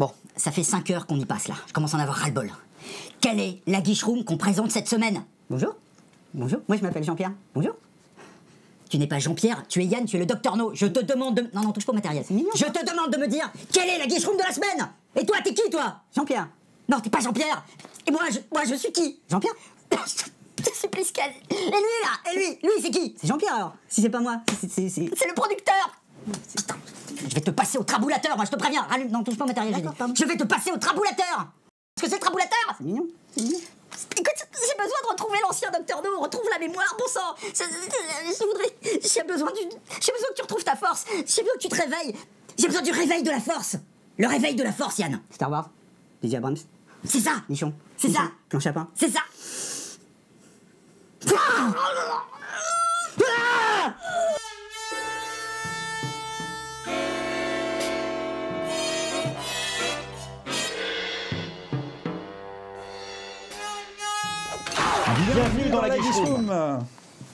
Bon, ça fait 5 heures qu'on y passe là. Je commence à en avoir ras-le-bol. Quelle est la guicheroom qu'on présente cette semaine? Bonjour. Bonjour. Moi je m'appelle Jean-Pierre. Bonjour. Tu n'es pas Jean-Pierre, tu es Yann, tu es le Dr No. Je te demande de... Non, touche pas au matériel. C'est mignon. Je te demande de me dire quelle est la guicheroom de la semaine. Et toi, t'es qui, toi? Jean-Pierre. Non, t'es pas Jean-Pierre. Et moi, je suis qui? Jean-Pierre. C'est plus qu'elle. Et lui, là. Et lui, c'est qui? C'est Jean-Pierre, alors. Si c'est pas moi, c'est le producteur. Putain, je vais te passer au traboulateur, moi, je te préviens. Rallume, non, touche pas au matériel. Je vais te passer au traboulateur. Parce que c'est le traboulateur. C'est mignon. C'est mignon. Écoute, j'ai besoin de retrouver l'ancien Dr No, retrouve la mémoire, bon sang. J'ai besoin que tu retrouves ta force. J'ai besoin que tu te réveilles. J'ai besoin du réveil de la force. Le réveil de la force, Yann. Star Wars, J.J. Abrams. C'est ça. Nichon. C'est ça. Planche à pain. C'est ça. Bienvenue dans la Guicheroom.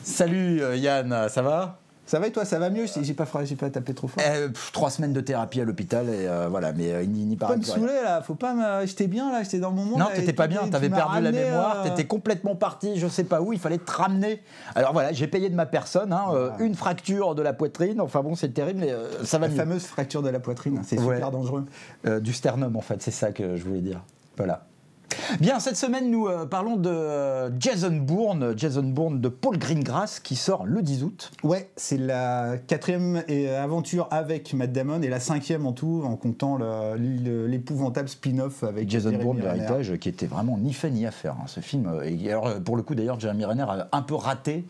Salut Yann, ça va? Ça va et toi, ça va mieux? J'ai pas tapé trop fort. 3 semaines de thérapie à l'hôpital et voilà, mais il n'y paraît pas me plus saouler là, faut pas me... J'étais bien là, j'étais dans mon monde. Non, t'étais pas bien, t'avais perdu la mémoire, t'étais complètement parti, je sais pas où, il fallait te ramener. Alors voilà, j'ai payé de ma personne, une fracture de la poitrine, enfin bon, c'est terrible, mais ça va mieux. La fameuse fracture de la poitrine, c'est super dangereux. Du sternum en fait, c'est ça que je voulais dire. Voilà. Bien, cette semaine, nous parlons de Jason Bourne de Paul Greengrass qui sort le 10 août. Ouais, c'est la 4e aventure avec Matt Damon et la 5e en tout, en comptant l'épouvantable spin-off avec Jason Bourne, l'héritage, qui était vraiment ni fait ni à faire, ce film. Et alors, pour le coup, d'ailleurs, Jeremy Renner a un peu raté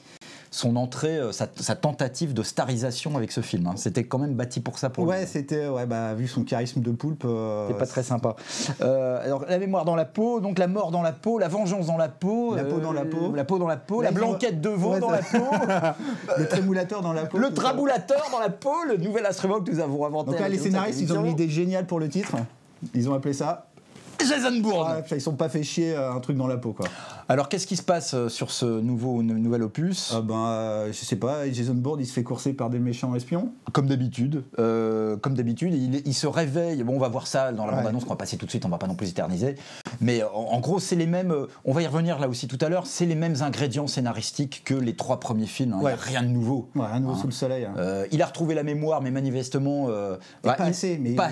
son entrée, sa tentative de starisation avec ce film. C'était quand même bâti pour ça. C'était, vu son charisme de poulpe. C'est pas très sympa. Alors, la mémoire dans la peau, donc la mort dans la peau, la vengeance dans la peau. La peau dans la peau. La peau dans la peau, la blanquette de veau dans la peau. Le trémoulateur dans la peau. Le traboulateur dans la peau, le nouvel instrument que nous avons inventé. Donc là, les scénaristes, ils ont une idée géniale pour le titre. Ils ont appelé ça Jason Bourne. Ils sont pas fait chier un truc dans la peau, quoi. Alors, qu'est-ce qui se passe sur ce nouvel opus? Je sais pas, Jason Bourne, il se fait courser par des méchants espions. Comme d'habitude. Il se réveille. Bon, on va voir ça dans la bande-annonce qu'on va passer tout de suite, on va pas non plus éterniser. Mais en gros, c'est les mêmes. On va y revenir là aussi tout à l'heure. C'est les mêmes ingrédients scénaristiques que les 3 premiers films. Il n'y a rien de nouveau. Rien de nouveau sous le soleil. Il a retrouvé la mémoire, mais manifestement. Pas assez, mais pas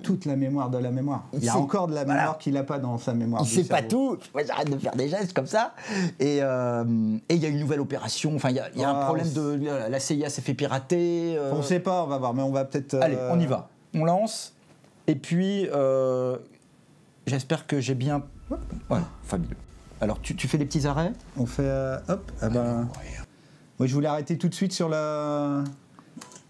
toute la mémoire de la mémoire. Il y a encore de la mémoire qu'il n'a pas dans sa mémoire. Il sait pas tout. Moi, j'arrête de faire des gestes comme ça. Et il y a une nouvelle opération. Enfin, il y a un problème de. La CIA s'est fait pirater. On sait pas, on va voir, mais on va peut-être. Allez, on y va. On lance. Et puis, j'espère que j'ai bien. Ouais, fabuleux. Alors, tu fais des petits arrêts? On fait. Hop. Moi, je voulais arrêter tout de suite sur la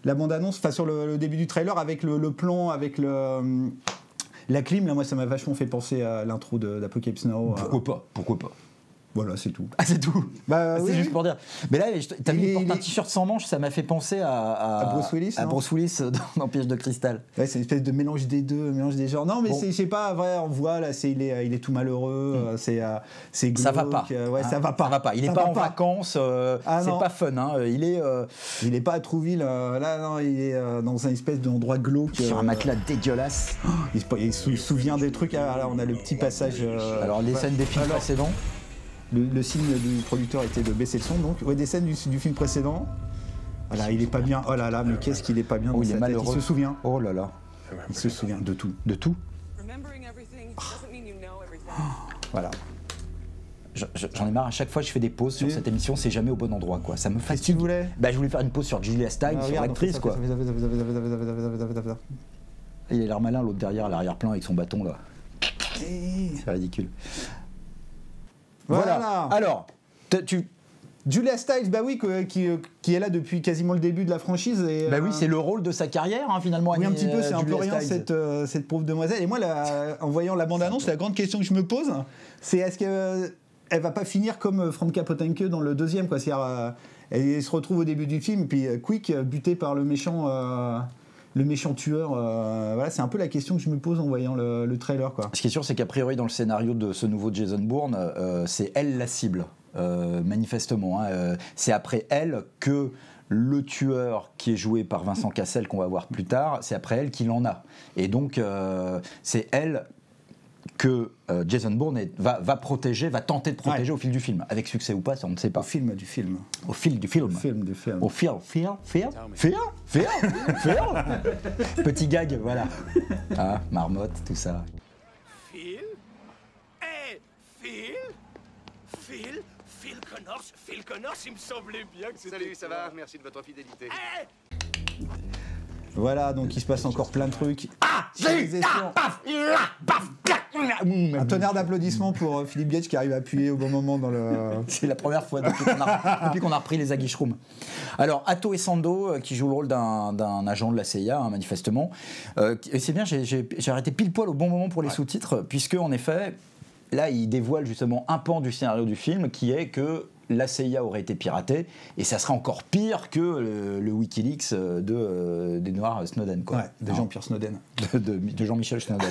bande-annonce, enfin sur le début du trailer avec le plan, avec la clim. Là, moi, ça m'a vachement fait penser à l'intro d'Apocalypse Now. Pourquoi pas? Voilà, c'est tout. Ah, c'est tout. C'est juste pour dire. Mais là, t'as mis un t-shirt sans manche, ça m'a fait penser à Bruce Willis. À Bruce Willis dans Piège de cristal. Ouais, c'est une espèce de mélange des deux, mélange des genres. Non, mais je sais pas, vrai, on voit là, il est tout malheureux, c'est glauque. Ça va pas. Ça va pas. Ça va pas. Il est pas en vacances. C'est pas fun. Il est pas à Trouville. Là, non, il est dans un espèce d'endroit glauque. Sur un matelas dégueulasse. Il se souvient des trucs. Là, on a le petit passage. Alors les scènes des films précédents. Le signe du producteur était de baisser le son, donc des scènes du film précédent. Voilà, il est pas bien. Oh là là, mais qu'est-ce qu'il est pas bien. Il est malheureux. Il se souvient. Oh là là. Il se souvient de tout. De tout. Voilà. J'en ai marre, à chaque fois que je fais des pauses sur cette émission, c'est jamais au bon endroit, quoi. Ça me fatigue. Qu'est-ce que tu voulais? Je voulais faire une pause sur Julia Stiles, sur l'actrice, quoi. Il a l'air malin, l'autre derrière, à l'arrière-plan, avec son bâton, là. C'est ridicule. Voilà. Alors, Julia Stiles, qui est là depuis quasiment le début de la franchise. Et, oui, c'est le rôle de sa carrière, finalement. Oui, un petit peu, c'est un peu rien, cette pauvre demoiselle. Et moi, en voyant la bande-annonce, la grande question que je me pose, c'est est-ce qu'elle va pas finir comme Franka Potentiac dans le deuxième, quoi. C'est-à-dire, elle se retrouve au début du film, puis Quick, buté par le méchant tueur. Voilà, c'est un peu la question que je me pose en voyant le trailer, quoi. Ce qui est sûr, c'est qu'a priori, dans le scénario de ce nouveau Jason Bourne, c'est elle la cible, manifestement. C'est après elle que le tueur qui est joué par Vincent Cassel, qu'on va voir plus tard, c'est après elle qu'il en a. Et donc, c'est elle que Jason Bourne va protéger, va tenter de protéger au fil du film. Avec succès ou pas, ça on ne sait pas. Au film du film. Au fil du film. Au fil. Petit gag, voilà. Ah, marmotte, tout ça. Phil? Hé, Phil Connors, il me semblait bien que c'était... Salut, ça va? Merci de votre fidélité. Hey. Voilà, donc il se passe encore plein de trucs. Un tonnerre d'applaudissements pour Philippe Gage qui arrive à appuyer au bon moment dans le... C'est la première fois depuis qu'on a repris les Aguish-Room. Alors, Atto Essando, qui joue le rôle d'un agent de la CIA, hein, manifestement. Et c'est bien, j'ai arrêté pile poil au bon moment pour les sous-titres, puisque, en effet, là, il dévoile justement un pan du scénario du film, qui est que la CIA aurait été piratée, et ça serait encore pire que le Wikileaks d'Edward Snowden. Quoi. Ouais, de Jean-Pierre Snowden. De Jean-Michel Snowden.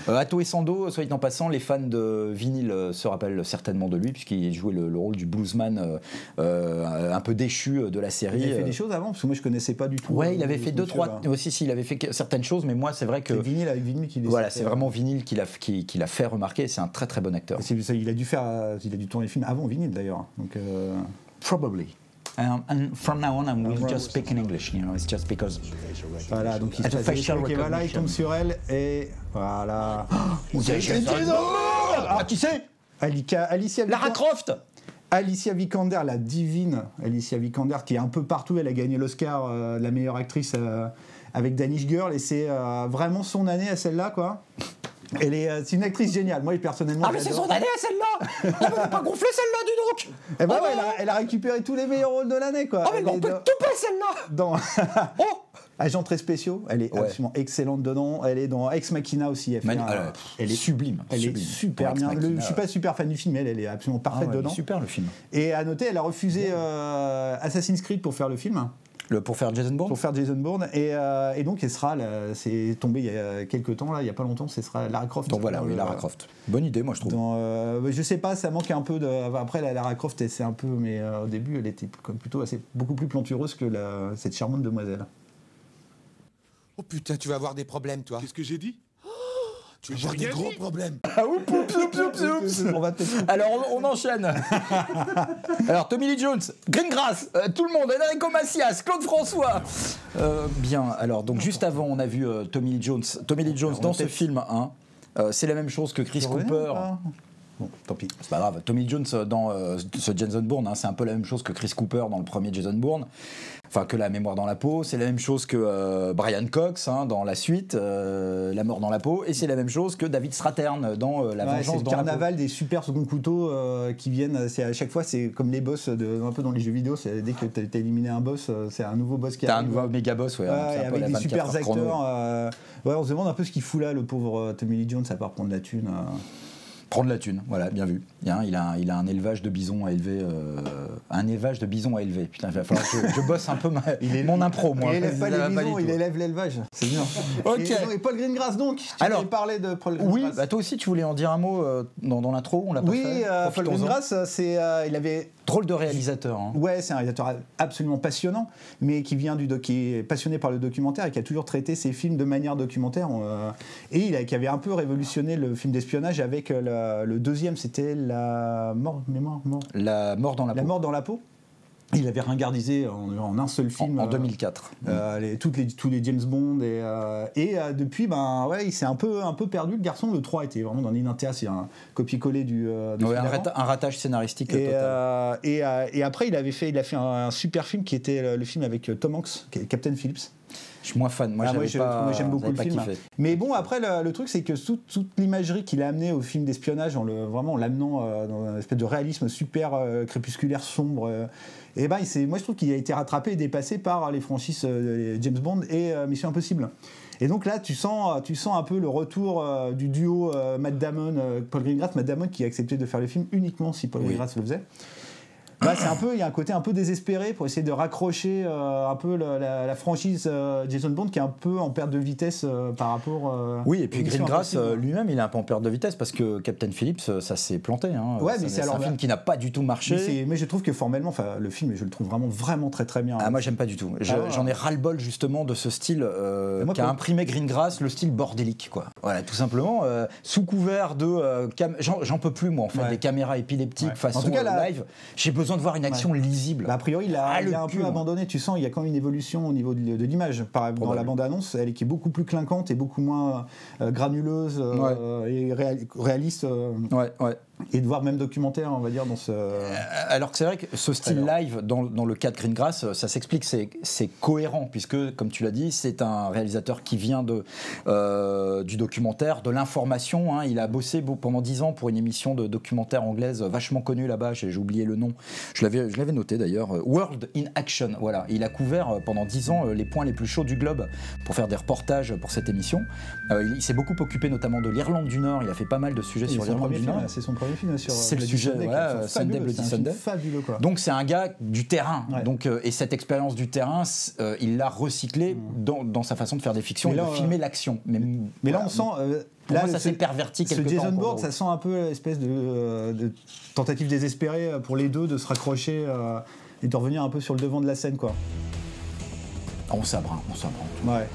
Atto Essando, soit dit en passant, les fans de vinyle se rappellent certainement de lui, puisqu'il jouait le rôle du bluesman un peu déchu de la série. Il avait fait des choses avant, parce que moi je connaissais pas du tout. Ouais, il avait fait deux, trois... Aussi, il avait fait certaines choses, mais moi c'est vrai que... C'est vinyle avec vinyle qu'il Voilà, c'est vraiment vinyle qui l'a fait remarquer, c'est un très très bon acteur. Il a dû tourner le film avant vinyle d'ailleurs. Donc, Probably. And from now on, I will just speak in English. You know, it's just because. Voilà, donc il se passe des trucs et voilà, il tombe sur elle et voilà. Qui c'est Alicia Lara Croft. Alicia Vikander, la divine Alicia Vikander, qui est un peu partout. Elle a gagné l'Oscar de la meilleure actrice avec Danish Girl et c'est vraiment son année à celle-là, quoi. C'est une actrice géniale. Moi, personnellement. Ah, mais c'est son année à celle-là. On peut pas gonfler celle-là, dis donc. Eh ben ouais, elle a récupéré tous les meilleurs rôles de l'année, quoi. Oh, mais on peut tout pas celle-là. Dans Agents très spéciaux, elle est absolument excellente dedans. Elle est dans Ex Machina aussi. Elle est sublime. Elle est super bien. Je suis pas super fan du film, mais elle est absolument parfaite dedans. C'est super le film. Et à noter, elle a refusé Assassin's Creed pour faire le film. Pour faire Jason Bourne. Pour faire Jason Bourne. Et donc, c'est tombé il y a quelques temps, là, il n'y a pas longtemps, ce sera Lara Croft. Donc voilà, oui, Lara Croft. Bonne idée, moi, je trouve. Je sais pas, ça manque un peu de. Après, la Lara Croft, c'est un peu. Mais au début, elle était plutôt beaucoup plus plantureuse que cette charmante demoiselle. Oh putain, tu vas avoir des problèmes, toi. Qu'est-ce que j'ai dit? Tu vas avoir des gros problèmes. Ah, oups. Alors, on enchaîne. Alors, Tommy Lee Jones, Greengrass, tout le monde, Enrico Macias, Claude François. Bien, alors, donc juste avant, on a vu Tommy Lee Jones. Tommy Lee Jones dans ce film, hein, c'est la même chose que Chris Cooper. Bon, tant pis. C'est pas grave. Tommy Lee Jones dans ce Jason Bourne, hein, c'est un peu la même chose que Chris Cooper dans le premier Jason Bourne. Enfin, que La mémoire dans la peau. C'est la même chose que Brian Cox hein, dans la suite, La mort dans la peau. Et c'est la même chose que David Strathairn dans La vengeance dans la peau. C'est le carnaval des super second couteaux qui viennent. À chaque fois, c'est comme les boss un peu dans les jeux vidéo. Dès que tu as éliminé un boss, c'est un nouveau boss qui arrive. T'as un nouveau méga boss, ouais. Avec des super acteurs. On se demande un peu ce qu'il fout là, le pauvre Tommy Lee Jones, à part prendre la thune. Prendre la thune, voilà, bien vu. Il a un élevage de bisons à élever. Putain, il va falloir que je bosse un peu mon impro, moi. Il élève pas les bisons, il élève l'élevage. C'est bien. Ok. Et Paul Greengrass, donc. Tu voulais parler de Paul Greengrass. Oui, bah toi aussi, tu voulais en dire un mot dans l'intro, on l'a pas fait. Oui, Paul Greengrass, il avait. Drôle de réalisateur. Hein. Ouais, c'est un réalisateur absolument passionnant, mais qui est passionné par le documentaire et qui a toujours traité ses films de manière documentaire. Et qui avait un peu révolutionné le film d'espionnage avec le deuxième, c'était La mort dans la peau. Il avait ringardisé en un seul film en 2004. Tous les James Bond et depuis il s'est un peu perdu le garçon. Le 3 était vraiment dans l'inintérêt, c'est un copier-coller du un ratage scénaristique total. Et après il a fait un super film qui était le film avec Tom Hanks, Captain Phillips. Je suis moins fan. Moi, j'aime beaucoup le film. Kiffé. Mais bon, après, le truc, c'est que toute l'imagerie qu'il a amenée au film d'espionnage, en l'amenant dans une espèce de réalisme super crépusculaire, sombre, moi, je trouve qu'il a été rattrapé et dépassé par les franchises James Bond et Mission Impossible. Et donc là, tu sens un peu le retour du duo Matt Damon, Paul Greengrass. Matt Damon qui a accepté de faire le film uniquement si Paul Greengrass le faisait. c'est un peu, il y a un côté un peu désespéré pour essayer de raccrocher un peu la franchise Jason Bourne qui est un peu en perte de vitesse par rapport. Oui, et puis aux missions Greengrass impossibles. lui-même, il est un peu en perte de vitesse parce que Captain Phillips, ça s'est planté. Hein. Ouais, mais c'est un alors film qui n'a pas du tout marché. Mais je trouve que formellement, le film, je le trouve vraiment très très bien. Ah, moi j'aime pas du tout. J'en ai ras-le-bol justement de ce style qu'a imprimé Greengrass, le style bordélique, quoi. Voilà, tout simplement. Sous couvert de, j'en peux plus moi en fait, des caméras épileptiques façon en tout cas, live. J'ai besoin de voir une action lisible. A priori, il a un peu abandonné. Tu sens, il y a quand même une évolution au niveau de l'image. Dans la bande-annonce, elle qui est beaucoup plus clinquante et beaucoup moins granuleuse et réaliste. Et de voir même documentaire, on va dire, dans ce... Alors que c'est vrai que ce style live, dans le cas de Greengrass, ça s'explique, c'est cohérent, puisque, comme tu l'as dit, c'est un réalisateur qui vient du documentaire, de l'information. Hein. Il a bossé pendant 10 ans pour une émission de documentaire anglaise vachement connue là-bas, j'ai oublié le nom, je l'avais noté d'ailleurs, World in Action. Voilà. Il a couvert pendant 10 ans les points les plus chauds du globe pour faire des reportages pour cette émission. Il s'est beaucoup occupé notamment de l'Irlande du Nord, il a fait pas mal de sujets sur l'Irlande du Nord. C'est son premier film sur c'est le sujet, Sunday Bloody Sunday. Fabuleux, quoi. Donc c'est un gars du terrain. Donc, et cette expérience du terrain, il l'a recyclé dans sa façon de faire des fictions et de filmer l'action. Mais là, on sent... là, ça s'est perverti quelque temps. Ce Jason Bourne, ça sent un peu l'espèce de tentative désespérée pour les deux de se raccrocher et de revenir un peu sur le devant de la scène, quoi. On sabre. Ouais.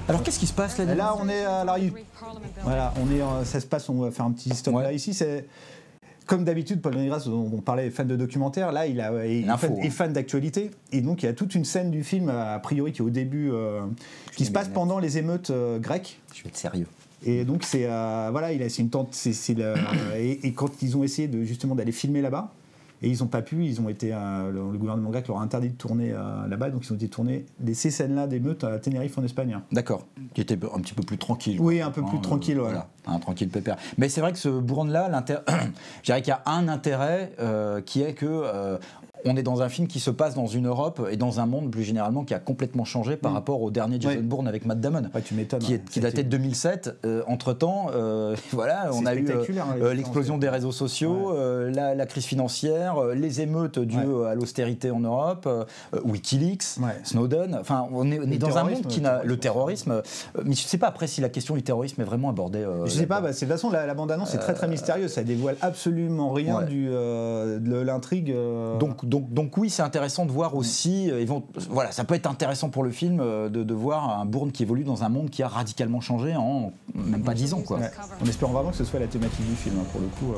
Alors qu'est-ce qui se passe là? Là, on est à l'arrivée. Voilà, ça se passe. On va faire un petit stop là. Ici, c'est comme d'habitude, Paul Greengrass, dont on parlait, fan de documentaire. Là, il est fan d'actualité, et donc il y a toute une scène du film a priori qui est au début, qui se passe pendant les émeutes grecques. Je vais être sérieux. Et donc c'est il a essayé une tente, et quand ils ont essayé justement d'aller filmer là-bas. Et ils n'ont pas pu, le gouvernement grec leur a interdit de tourner là-bas, donc ils ont été tourner ces scènes-là d'émeutes à Tenerife en Espagne. D'accord, qui était un petit peu plus tranquille. Oui, un peu plus tranquille, voilà. Un tranquille pépère. Mais c'est vrai que ce Bourne-là, je dirais qu'il y a un intérêt qui est que on est dans un film qui se passe dans une Europe et dans un monde plus généralement qui a complètement changé par rapport au dernier Jason Bourne avec Matt Damon, tu m'étonnes, qui datait de 2007. Entre-temps, voilà, on a eu l'explosion des réseaux sociaux, la crise financière, les émeutes dues à l'austérité en Europe, Wikileaks, Snowden. Enfin, on est dans un monde qui n'a le terrorisme. Mais je ne sais pas après si la question du terrorisme est vraiment abordée. Je ne sais pas. De toute façon, la bande-annonce est très très mystérieuse. Ça dévoile absolument rien de l'intrigue. Donc oui, c'est intéressant de voir aussi. Voilà, ça peut être intéressant pour le film de voir un Bourne qui évolue dans un monde qui a radicalement changé en même pas 10 ans, quoi. En espérant vraiment que ce soit la thématique du film, pour le coup.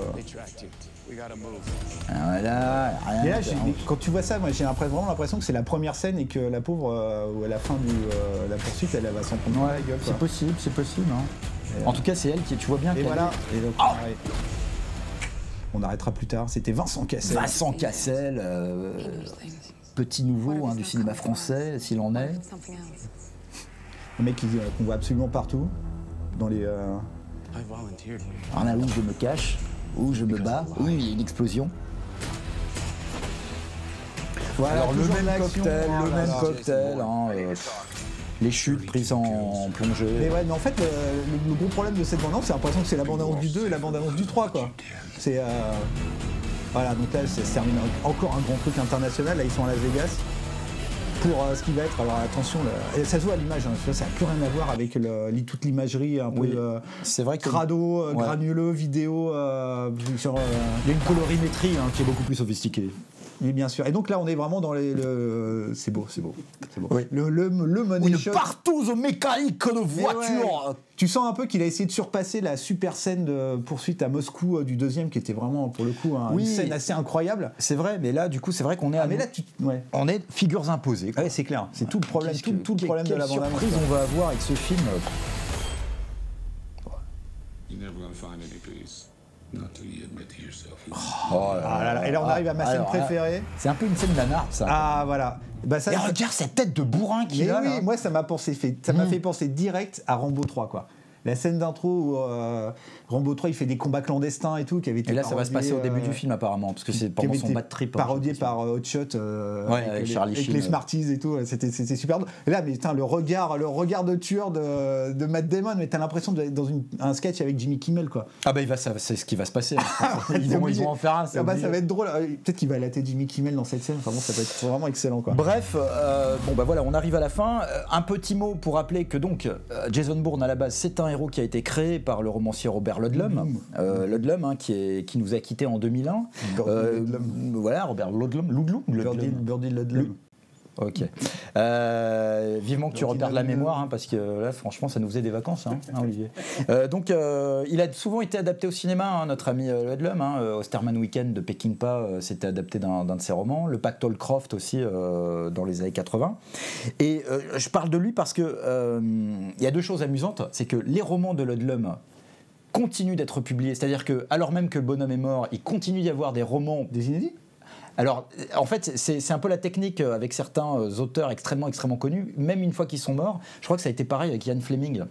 Voilà. Et là, quand tu vois ça, moi j'ai vraiment l'impression que c'est la première scène et que la pauvre, à la fin de la poursuite, elle va s'en prendre la gueule. C'est possible. Hein. En tout cas, c'est elle qui, tu vois bien. Et voilà. Et donc, on arrêtera plus tard. C'était Vincent Cassel. Petit nouveau du cinéma français, s'il en est. Un mec qu'on voit absolument partout. Dans les. Là où je me cache, où je me bats, où il y a une explosion. Voilà, alors le même cocktail, les chutes prises en plongée. Mais en fait, le gros problème de cette bande-annonce, c'est l'impression que c'est la bande-annonce du 2 et la bande-annonce du 3, quoi. C'est... Voilà, donc là, ça se termine encore un grand truc international. Là, ils sont à Las Vegas. Pour ce qui va être, alors attention, et ça se voit à l'image, ça n'a plus rien à voir avec toute l'imagerie un peu c'est vrai que crado, granuleux, vidéo. Il y a une colorimétrie qui est beaucoup plus sophistiquée. Oui, bien sûr. Et donc là, on est vraiment dans c'est beau. Oui. Le money shot. Une partouze mécanique de voiture. Tu sens un peu qu'il a essayé de surpasser la super scène de poursuite à Moscou du deuxième, qui était vraiment, pour le coup, une scène assez incroyable. C'est vrai, mais là, du coup, c'est vrai qu'on est on est figures imposées. Ouais, c'est clair. C'est tout le problème, tout le problème de la bande-annonce. Quelle surprise on va avoir avec ce film. Et là on arrive à ma scène préférée. C'est un peu une scène d'anard, ça. Ah voilà. Et regarde cette tête de bourrin qu'il a. Oui, moi ça m'a fait penser direct à Rambo 3, quoi. la scène d'intro où Rambo 3 il fait des combats clandestins et tout, qui avait été Et là, ça va se passer au début du film apparemment, parce que c'est pendant son bad trip. Parodié par Hot Shot, avec Charlie Sheen, les Smarties et tout. C'était super. Et là, mais putain, le regard de tueur de Matt Damon, mais t'as l'impression d'être dans un sketch avec Jimmy Kimmel, quoi. Ah bah c'est ce qui va se passer. Ils vont en faire un. Ça va être drôle. Peut-être qu'il va latter Jimmy Kimmel dans cette scène. Enfin bon, ça va être vraiment excellent, quoi. Bref, bon bah voilà, on arrive à la fin. Un petit mot pour rappeler que donc Jason Bourne à la base c'est un héros qui a été créé par le romancier Robert Ludlum, qui nous a quittés en 2001. Voilà, Robert Ludlum. Birdie Ludlum. Ok. Vivement que tu reperdes la mémoire, parce que là, franchement, ça nous faisait des vacances, Olivier. Donc, il a souvent été adapté au cinéma, notre ami Ludlum. Osterman Weekend de Peckinpah, c'était adapté d'un de ses romans. Le Pacte Holcroft aussi, dans les années 80. Et je parle de lui parce que il y a deux choses amusantes. C'est que les romans de Ludlum continuent d'être publiés. C'est-à-dire que, alors même que le bonhomme est mort, il continue d'y avoir des romans. Des inédits ? Alors, en fait, c'est un peu la technique avec certains auteurs extrêmement connus, même une fois qu'ils sont morts. Je crois que ça a été pareil avec Ian Fleming.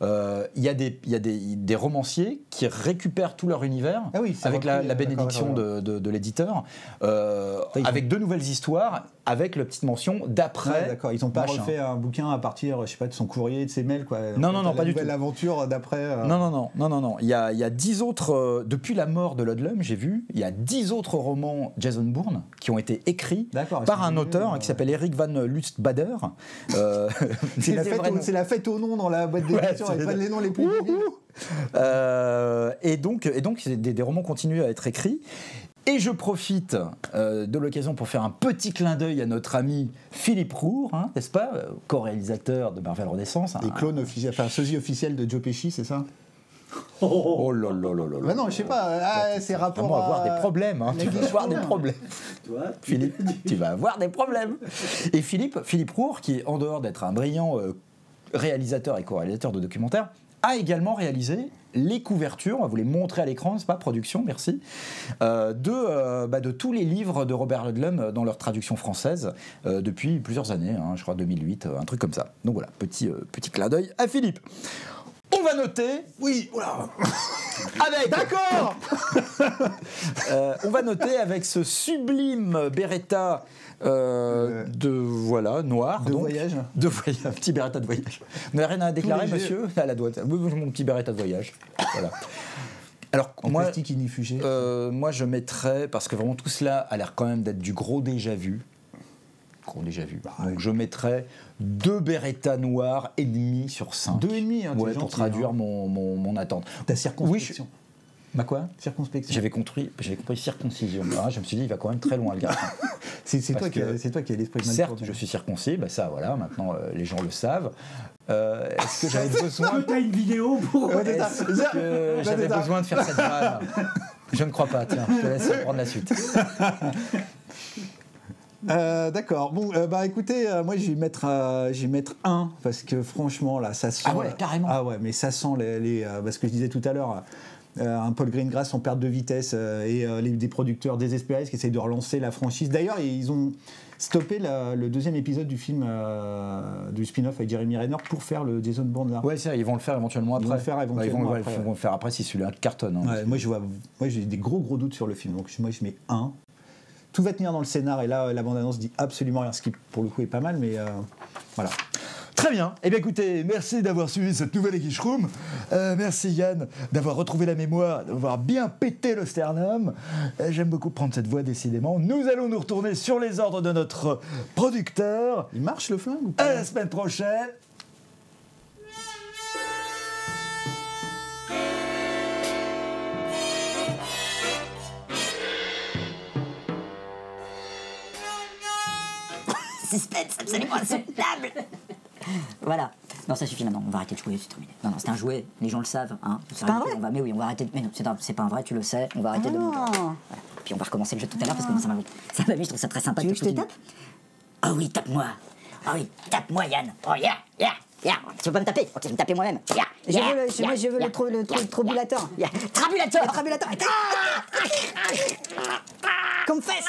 Il y a des romanciers qui récupèrent tout leur univers avec la bénédiction de l'éditeur, avec de nouvelles histoires, avec la petite mention d'après. Ouais, d'accord, ils n'ont pas refait un bouquin à partir, je sais pas, de son courrier, de ses mails, quoi. Non, pas du tout. L'aventure d'après. Non. Il y a 10 autres, depuis la mort de Ludlum, j'ai vu, il y a 10 autres romans Jason Bourne qui ont été écrits par un auteur qui s'appelle Eric Van Lustbader. C'est la fête au nom dans la boîte d'édition, avec pas les noms les plus et donc des romans continuent à être écrits. Et je profite de l'occasion pour faire un petit clin d'œil à notre ami Philippe Roure, n'est-ce pas, co-réalisateur de Marvel Renaissance. Et clone officiel, enfin sosie officiel de Joe Pesci, c'est ça ? Oh là là là là. Bah non, je sais pas. C'est rapport à moi avoir des problèmes. Tu vas avoir des problèmes. Philippe, tu vas avoir des problèmes. Et Philippe Roure, qui est en dehors d'être un brillant réalisateur et co-réalisateur de documentaires, a également réalisé les couvertures, on va vous les montrer à l'écran, c'est pas production, merci, de tous les livres de Robert Ludlum dans leur traduction française depuis plusieurs années, je crois 2008, un truc comme ça. Donc voilà, petit clin d'œil à Philippe. On va noter. Oui, voilà. Avec. D'accord. On va noter avec ce sublime Beretta noir. De voyage. Un petit Beretta de voyage. Vous n'avez rien à déclarer, monsieur ? À la droite. Mon petit Beretta de voyage. Voilà. Alors, moi, plastique inifugé. Moi, je mettrais, parce que vraiment tout cela a l'air quand même d'être du gros déjà vu. Donc je mettrais 2 Beretta noirs et demi sur 5. 2,5 pour traduire mon attente. Ta circonspection. Ma quoi ? Circonspection. J'avais compris circoncision. Je me suis dit, il va quand même très loin, le gars. c'est toi qui as l'esprit mal. Certes, je suis circoncis, ça voilà, maintenant les gens le savent. Est-ce que j'avais besoin... T'as une vidéo pour... Est-ce que j'avais besoin de faire cette vanne ? Je ne crois pas, tiens, je te laisse prendre la suite. D'accord. Bon, écoutez, moi je vais mettre 1 parce que franchement là, ça sent. Ah ouais, carrément. Ah ouais, mais ça sent ce que je disais tout à l'heure. Un Paul Greengrass en perte de vitesse et des producteurs désespérés qui essayent de relancer la franchise. D'ailleurs, ils ont stoppé le deuxième épisode du film du spin-off avec Jeremy Renner pour faire le Jason Bourne là. Ouais, c'est ils vont le faire éventuellement après. Ils vont le faire après si celui-là cartonne. Moi j'ai des gros doutes sur le film, donc moi je mets 1. Tout va tenir dans le scénar et là la bande-annonce dit absolument rien, ce qui pour le coup est pas mal, mais voilà. Très bien. Eh bien écoutez, merci d'avoir suivi cette nouvelle Geek Room. Merci Yann d'avoir retrouvé la mémoire, d'avoir bien pété le sternum. J'aime beaucoup prendre cette voix décidément. Nous allons nous retourner sur les ordres de notre producteur. Il marche le flingue ou pas ? À la semaine prochaine. Suspense absolument insoutenable. Voilà. Non, ça suffit maintenant. On va arrêter de jouer, c'est terminé. Non, c'est un jouet. Les gens le savent. C'est pas un vrai ? Mais oui, on va arrêter. Mais non, c'est pas un vrai. Tu le sais. On va arrêter de. Voilà. Puis on va recommencer le jeu tout à l'heure parce que moi, ça m'a mis. Je trouve ça très sympa. Tu veux que je te tape ? Ah oui, tape-moi. Ah oui, tape-moi, Yann. Oh yeah. Tu veux pas me taper ? Ok, je vais me taper moi-même. Je veux le trobulateur. Trabulateur. Trabulateur. Comme fesse.